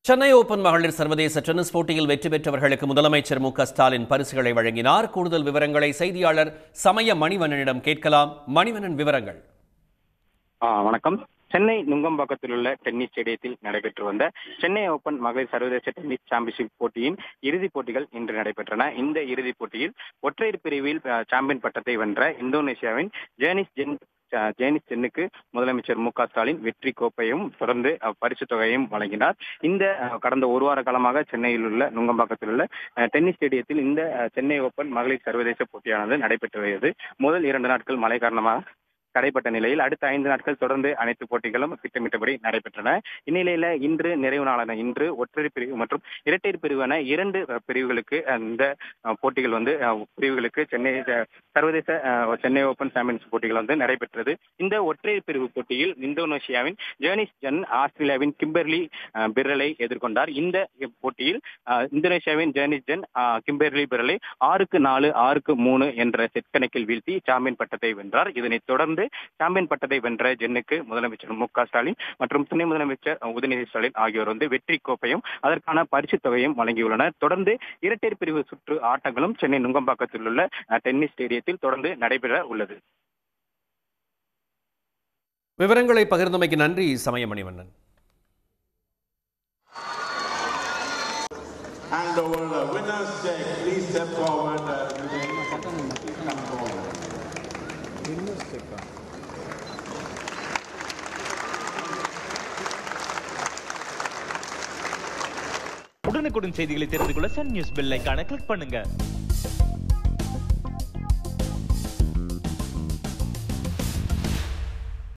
Chennai open மகளிர் சர்வதேச tennis போட்டியில் வெற்றி பெற்றவர்களுக்கு முதலமைச்சர் மு.க.ஸ்டாலின் பரிசுகளை வழங்கினார். கூடுதல் விவரங்களை செய்தியாளர் சமய மணிவண்ணனிடம் கேட்கலாம். மணிவண்ணன், விவரங்கள். வணக்கம். சென்னை நுங்கம்பாக்கத்தில் உள்ள டென்னிஸ் ஸ்டேடியத்தில் நடைபெற்று வந்த சென்னை ஓபன் மகளிர் சர்வதேச டென்னிஸ் சாம்பியன்ஷிப் போட்டியின் இறுதிப் போட்டிகள் இன்று நடைபெற்றன. இந்த இறுதிப் போட்டியில் ஒற்றையர் பிரிவில் சாம்பியன் பட்டத்தை வென்ற இந்தோனேசியாவின் ஜேனிஸ் சென்னுக்கு முதலமைச்சர் மு.க.ஸ்டாலின் வெற்றி கோப்பையும் தொடர்ந்து பரிசு தொகையையும் வழங்கினார். இந்த கடந்த ஒரு வார காலமாக சென்னையில் உள்ள நுங்கம்பாக்கத்தில் உள்ள டென்னிஸ் ஸ்டேடியத்தில் இந்த சென்னை ஓபன் மகளிர் சர்வதேச போட்டியானது நடைபெற்று வருகிறது. முதல் 2 நாட்கள் மழை காரணமாக தடைப்பட்ட நிலையில் அடுத்த 5 நாட்கள் தொடர்ந்து அனைத்து போட்டிகளும் திட்டமிட்டபடி நடைபெற்றன. இந்நிலையில இன்று நிறைவு நாளான இன்று ஒற்றையர் பிரிவு மற்றும் இரட்டையர் பிரிவான 2 பிரிவுகளுக்கு இந்த போட்டிகள் பிரிவுகளுக்கு சர்வதேச சென்னை ஓபன் சாம்பியன்ஸ் போட்டிகள் நடைபெற்றது. இந்த ஒற்றையர் பிரிவு போட்டியில் இந்தோனேசியாவின் ஜேனிஸ் ஜென் ஆஸ்திரேலியாவின் கிம்பர்லி பிர்ரலை எதிர்கொண்டார். இந்த போட்டியில் இந்தோனேசியாவின் ஜேனிஸ் ஜென் கிம்பர்லி பிர்ரலை 6-4, 6-3 என்ற செட் கணக்கில் வீழ்த்தி சாம்பியன் பட்டத்தை வென்றார். இதனைத் தொடர்ந்து சாம்பியன் பட்டத்தை வென்ற ஜென்னுக்கு முதலமைச்சர் மு.க.ஸ்டாலின் மற்றும் துணை முதலமைச்சர் உதயநிதி ஸ்டாலின் ஆகியோர் வெற்றி கோப்பையும் அதற்கான பரிசு தொகையும் வழங்கியுள்ளனர். தொடர்ந்து இரட்டையர் பிரிவு சுற்று ஆட்டங்களும் சென்னை நுங்கம்பாக்கத்தில் உள்ள டென்னிஸ் ஸ்டேடியத்தில் தொடர்ந்து நடைபெற உள்ளது. விவரங்களை பகிர்ந்தமைக்கு நன்றி சமய மணிவண்ணன். உடனுக்குடன் செய்திகளை தெரிந்து கொள்ள சன் நியூஸ் பெல் ஐகானை கிளிக் பண்ணுங்க.